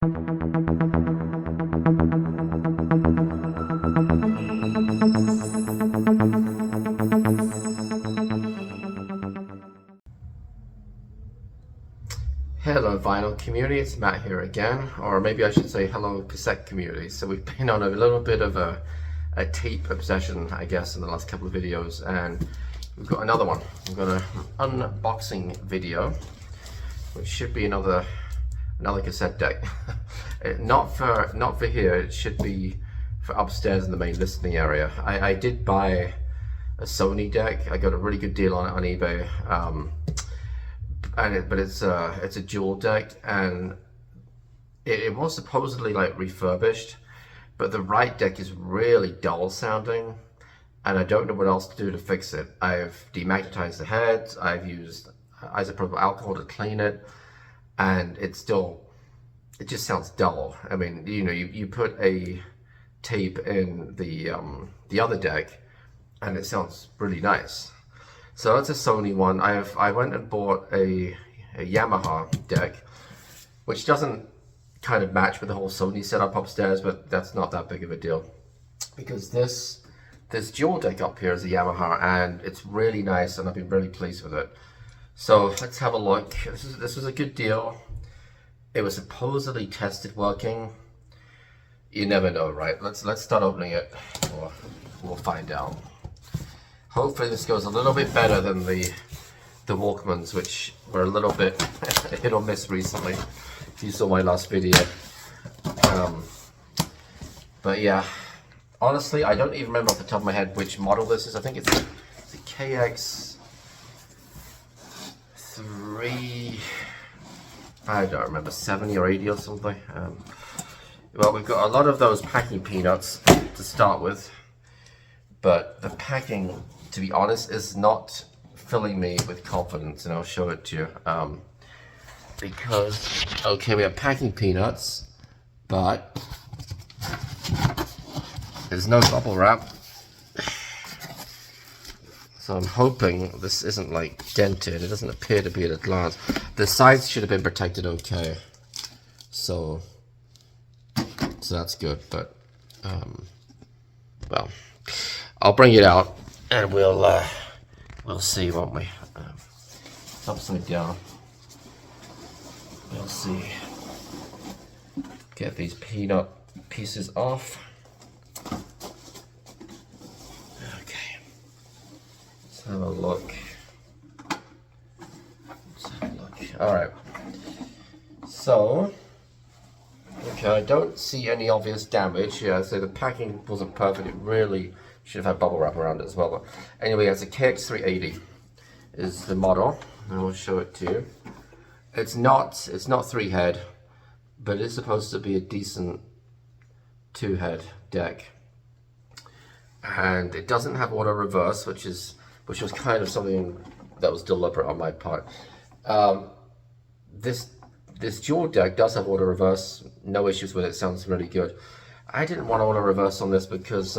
Hello vinyl community, it's Matt here again, or maybe I should say hello cassette community. So we've been on a little bit of a tape obsession, I guess, in the last couple of videos, and we've got another one. We've got an unboxing video, which should be another cassette deck. not for here, it should be for upstairs in the main listening area. I did buy a Sony deck. I got a really good deal on it on eBay. But it's a dual deck, and it was supposedly like refurbished, but the right deck is really dull sounding, and I don't know what else to do to fix it. I've demagnetized the heads, I've used isopropyl alcohol to clean it, and it just sounds dull. I mean, you know, you put a tape in the other deck, and it sounds really nice. So that's a Sony one. I went and bought a Yamaha deck, which doesn't kind of match with the whole Sony setup upstairs, but that's not that big of a deal, because this dual deck up here is a Yamaha, and it's really nice, and I've been really pleased with it. So let's have a look. This was a good deal. It was supposedly tested working. You never know, right? Let's start opening it. We'll find out. Hopefully this goes a little bit better than the Walkmans, which were a little bit hit or miss recently, if you saw my last video. But yeah, honestly, I don't even remember off the top of my head which model this is. I think it's a KX-380, I don't remember, 70 or 80 or something. Well, we've got a lot of those packing peanuts to start with, but the packing, to be honest, is not filling me with confidence, and I'll show it to you. Because, okay, we have packing peanuts, but there's no bubble wrap. So I'm hoping this isn't like dented. It doesn't appear to be at a glance. The sides should have been protected okay. So that's good, but well, I'll bring it out and we'll see, won't we? It's upside down. We'll see. Get these peanut pieces off. Okay. Let's have a look. All right. So, okay, I don't see any obvious damage. Yeah, so the packing wasn't perfect. It really should have had bubble wrap around it as well. But anyway, it's a KX-380 is the model, and I'll show it to you. It's not 3-head, but it's supposed to be a decent 2-head deck, and it doesn't have auto reverse, which was kind of something that was deliberate on my part. This dual deck does have auto reverse, no issues with it. Sounds really good. I didn't want auto reverse on this because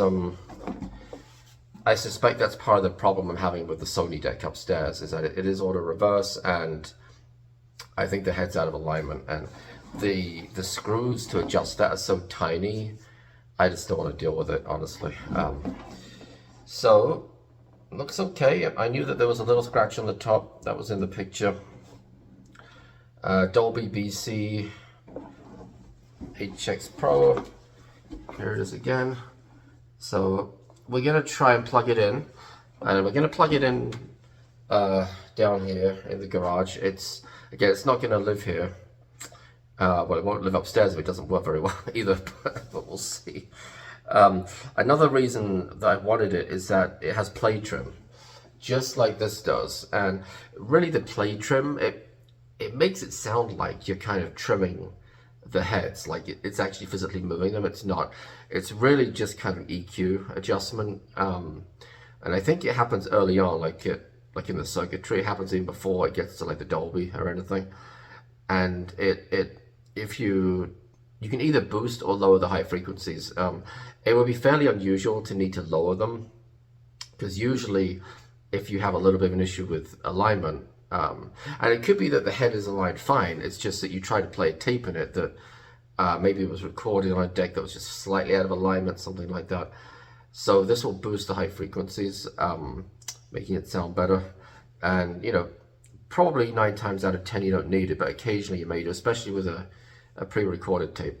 I suspect that's part of the problem I'm having with the Sony deck upstairs, is that it is auto reverse, and I think the head's out of alignment, and the screws to adjust that are so tiny. I just don't want to deal with it, honestly. So looks okay. I knew that there was a little scratch on the top that was in the picture. Dolby BC HX Pro. Here it is again. So we're gonna try and plug it in, and we're gonna plug it in down here in the garage. It's not gonna live here. Well, it won't live upstairs if it doesn't work very well either, but we'll see. Another reason that I wanted it is that it has play trim, just like this does, and really the play trim, it makes it sound like you're kind of trimming the heads, like it's actually physically moving them. It's not. It's really just kind of EQ adjustment, and I think it happens early on, like in the circuitry. It happens even before it gets to like the Dolby or anything, and if you can either boost or lower the high frequencies. It would be fairly unusual to need to lower them, because usually if you have a little bit of an issue with alignment, and it could be that the head is aligned fine, it's just that you try to play a tape in it that Maybe it was recording on a deck that was just slightly out of alignment, something like that. So this will boost the high frequencies, making it sound better. And, you know, probably 9 times out of 10 you don't need it, but occasionally you may do, especially with a pre-recorded tape.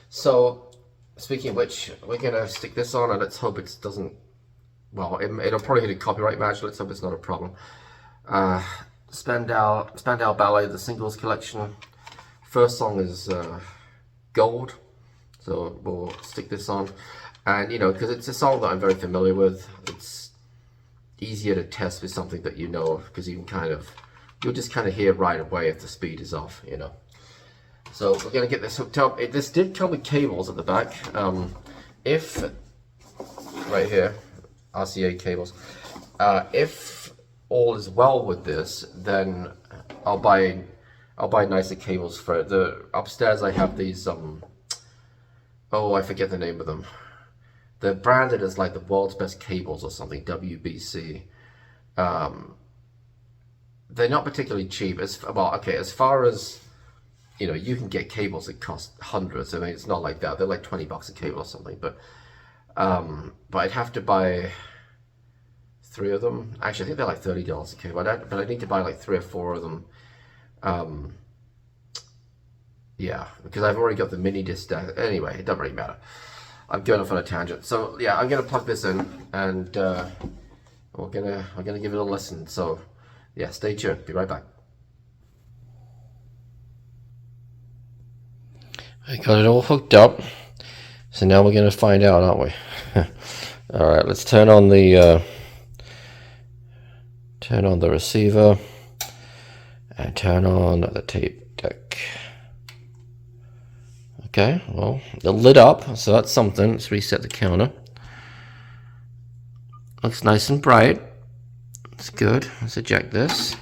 So, speaking of which, we're going to stick this on, and let's hope it doesn't, well, it'll probably hit a copyright match. Let's hope it's not a problem. Spandau Ballet, the singles collection. First song is Gold, so we'll stick this on. And, you know, because it's a song that I'm very familiar with, it's easier to test with something that you know, because you can you'll just kind of hear right away if the speed is off, you know. So we're going to get this hooked up. This did come with cables at the back. If, right here, RCA cables, if all is well with this, then I'll buy nicer cables for it. Upstairs I have these, oh, I forget the name of them. They're branded as like the world's best cables or something, WBC. They're not particularly cheap. As far as, you know, you can get cables that cost hundreds. I mean, it's not like that. They're like $20 a cable or something. But I'd have to buy 3 of them. Actually, I think they're like $30 a cable. But I need to buy like 3 or 4 of them. Yeah, because I've already got the mini disc. Anyway, it doesn't really matter. I'm going off on a tangent. So yeah, I'm gonna plug this in, and we're gonna give it a listen. So yeah, stay tuned. Be right back. I got it all hooked up. So now we're gonna find out, aren't we? All right, let's turn on the receiver and turn on the tape deck. Okay, well, it lit up, so that's something. Let's reset the counter. Looks nice and bright. That's good. Let's eject this.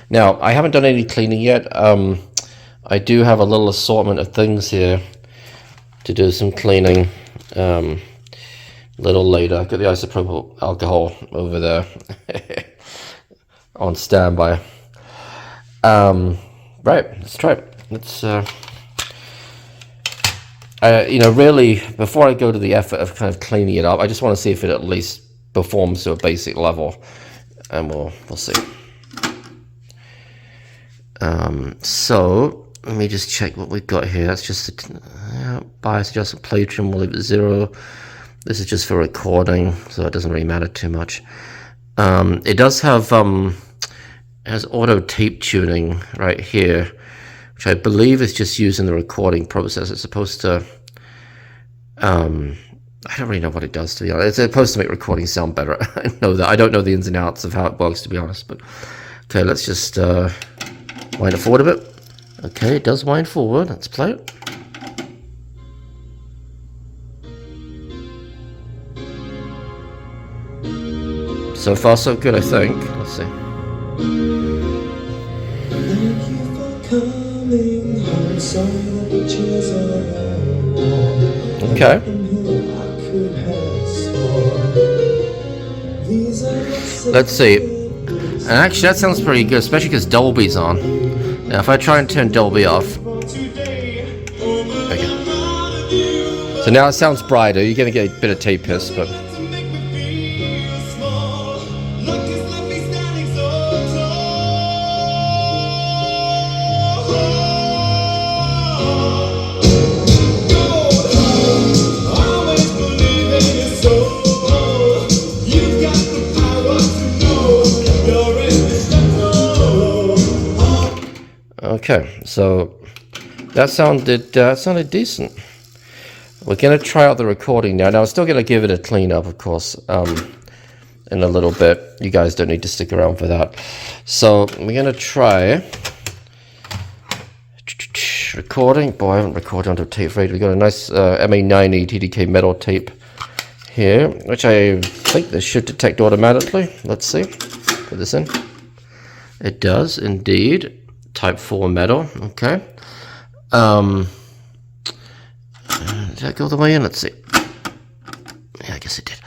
Now, I haven't done any cleaning yet. I do have a little assortment of things here to do some cleaning a little later. I've got the isopropyl alcohol over there on standby. Right, let's try it. Let's... you know, really, before I go to the effort of kind of cleaning it up, I just want to see if it at least performs to a basic level, and we'll see. So let me just check what we've got here. That's just a bias adjustment, play trim. We'll leave it 0. This is just for recording, so it doesn't really matter too much. It does have has auto tape tuning right here, which I believe is just used in the recording process. It's supposed to, I don't really know what it does, to be honest. It's supposed to make recording sound better. I know that. I don't know the ins and outs of how it works, to be honest. But okay, let's just wind it forward a bit. Okay, it does wind forward. Let's play it. So far, so good, I think. Let's see. Thank you for coming home. Sorry that the chairs are warm. Okay. Let's see. And actually, that sounds pretty good, especially because Dolby's on. Now, if I try and turn Dolby off. Okay. So now it sounds brighter. You're going to get a bit of tape hiss, but. Okay, so that sounded decent. We're going to try out the recording now. Now, I'm still going to give it a clean up, of course, in a little bit. You guys don't need to stick around for that. So we're going to try recording. Boy, I haven't recorded onto a tape rate. We've got a nice MA90 TDK metal tape here, which I think this should detect automatically. Let's see. Put this in. It does indeed. Type 4 metal. Okay. Did that go the way in? Let's see. Yeah, I guess it did.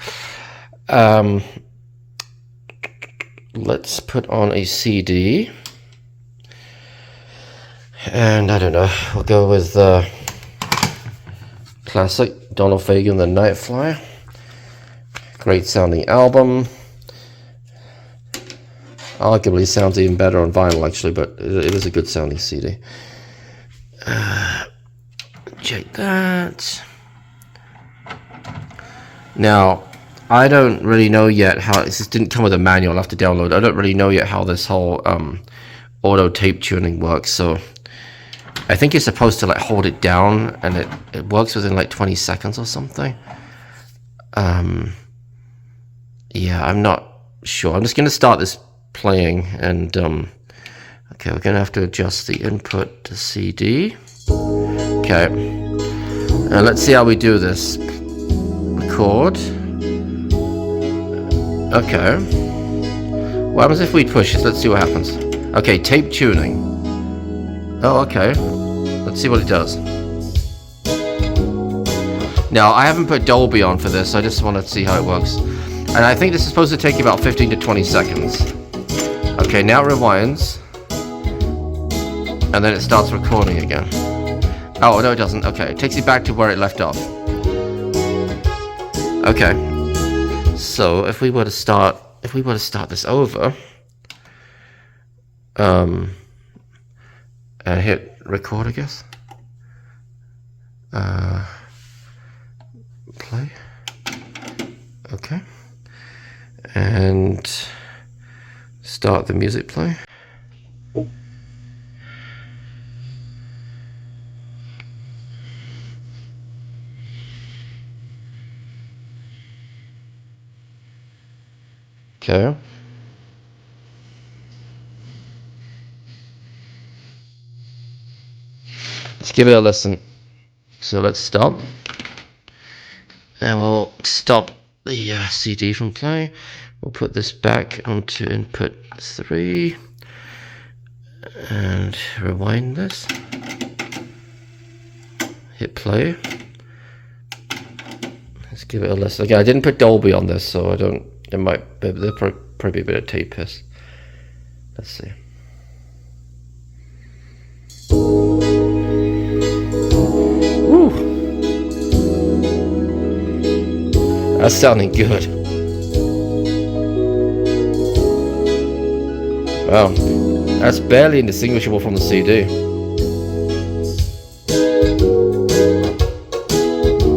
Let's put on a CD. And I don't know. We'll go with classic Donald Fagen, The Night Flyer. Great sounding album. Arguably sounds even better on vinyl actually, but it is a good sounding CD. Check that. Now, I don't really know yet how, this didn't come with a manual, I'll have to download. I don't really know yet how this whole auto tape tuning works, so I think you're supposed to like hold it down and it works within like 20 seconds or something. Yeah, I'm not sure. I'm just going to start this playing and okay, we're going to have to adjust the input to CD. Okay, let's see how we do this. Record. Okay. What happens if we push this? Let's see what happens. Okay, tape tuning. Oh, okay. Let's see what it does. Now, I haven't put Dolby on for this, so I just want to see how it works. And I think this is supposed to take you about 15 to 20 seconds. Okay, now it rewinds. And then it starts recording again. Oh, no it doesn't. Okay, it takes you back to where it left off. Okay. So, if we were to start this over, and hit record, I guess. Play. Okay. And start the music play. Okay. Let's give it a listen. So let's stop. And we'll stop the CD from playing. We'll put this back onto input 3. And rewind this. Hit play. Let's give it a listen. Okay, I didn't put Dolby on this, so I don't. It might. There'll probably be a bit of tape hiss. Let's see. Woo! That's sounding good. Wow, that's barely indistinguishable from the CD.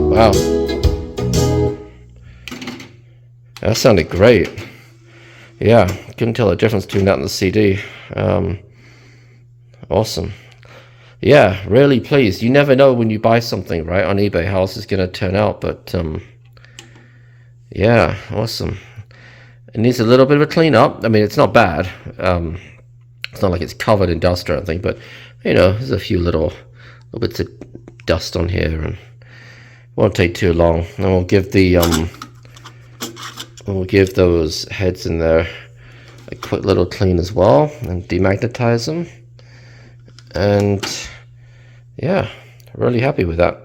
Wow. That sounded great. Yeah, couldn't tell the difference between that and the CD. Awesome. Yeah, really pleased. You never know when you buy something, right, on eBay, how this is going to turn out, but yeah, awesome. It needs a little bit of a clean up. I mean, it's not bad. It's not like it's covered in dust or anything, but, you know, there's a few little bits of dust on here, and it won't take too long. And we'll give the we'll give those heads in there a quick little clean as well, and demagnetize them. And yeah, really happy with that.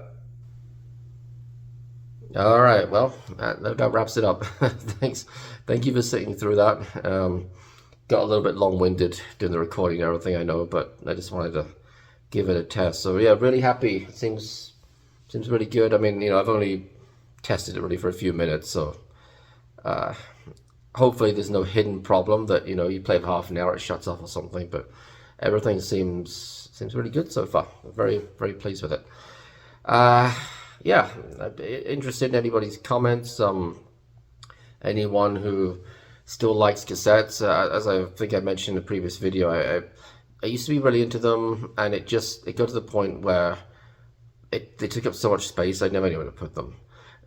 All right, well, that wraps it up. Thank you for sitting through that. Got a little bit long-winded doing the recording and everything, I know, but I just wanted to give it a test. So yeah, really happy. It seems really good. I mean, you know, I've only tested it really for a few minutes, so hopefully there's no hidden problem that, you know, you play for half an hour, it shuts off or something, but everything seems really good so far. I'm very, very pleased with it. Yeah, I'm interested in anybody's comments. Anyone who still likes cassettes, as I think I mentioned in the previous video, I used to be really into them, and it got to the point where they took up so much space, I never knew where to put them.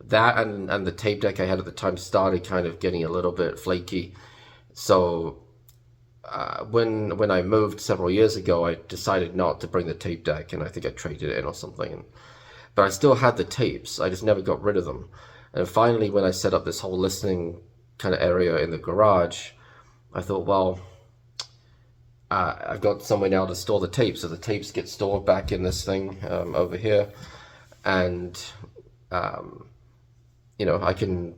That and the tape deck I had at the time started kind of getting a little bit flaky. So when I moved several years ago, I decided not to bring the tape deck, and I think I traded it in or something. But I still had the tapes, I just never got rid of them. And finally, when I set up this whole listening kind of area in the garage, I thought, well, I've got somewhere now to store the tapes. So the tapes get stored back in this thing over here. And, you know, I can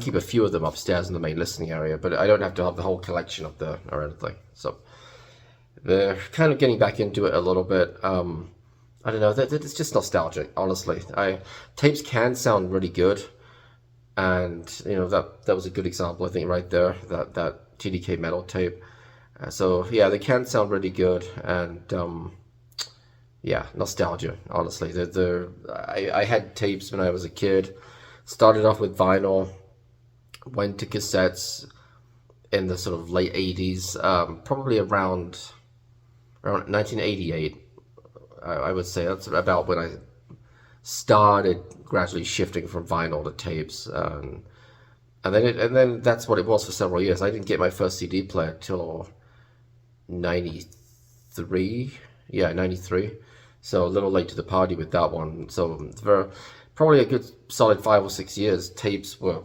keep a few of them upstairs in the main listening area, but I don't have to have the whole collection up there or anything. So they're kind of getting back into it a little bit. I don't know, it's just nostalgic, honestly. Tapes can sound really good, and you know that was a good example, I think, right there, that TDK metal tape. So yeah, they can sound really good, and yeah, nostalgia, honestly. I had tapes when I was a kid. Started off with vinyl, went to cassettes in the sort of late 80s, probably around 1988. I would say that's about when I started gradually shifting from vinyl to tapes, and then that's what it was for several years. I didn't get my first CD player till 93. Yeah, 93. So a little late to the party with that one. So for probably a good solid 5 or 6 years, tapes were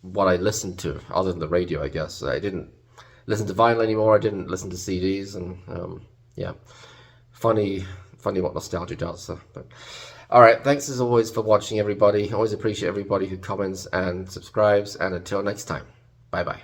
what I listened to, other than the radio, I guess. I didn't listen to vinyl anymore. I didn't listen to CDs, and yeah, funny what nostalgia does. But all right, thanks as always for watching, everybody. Always appreciate everybody who comments and subscribes. And until next time, bye bye.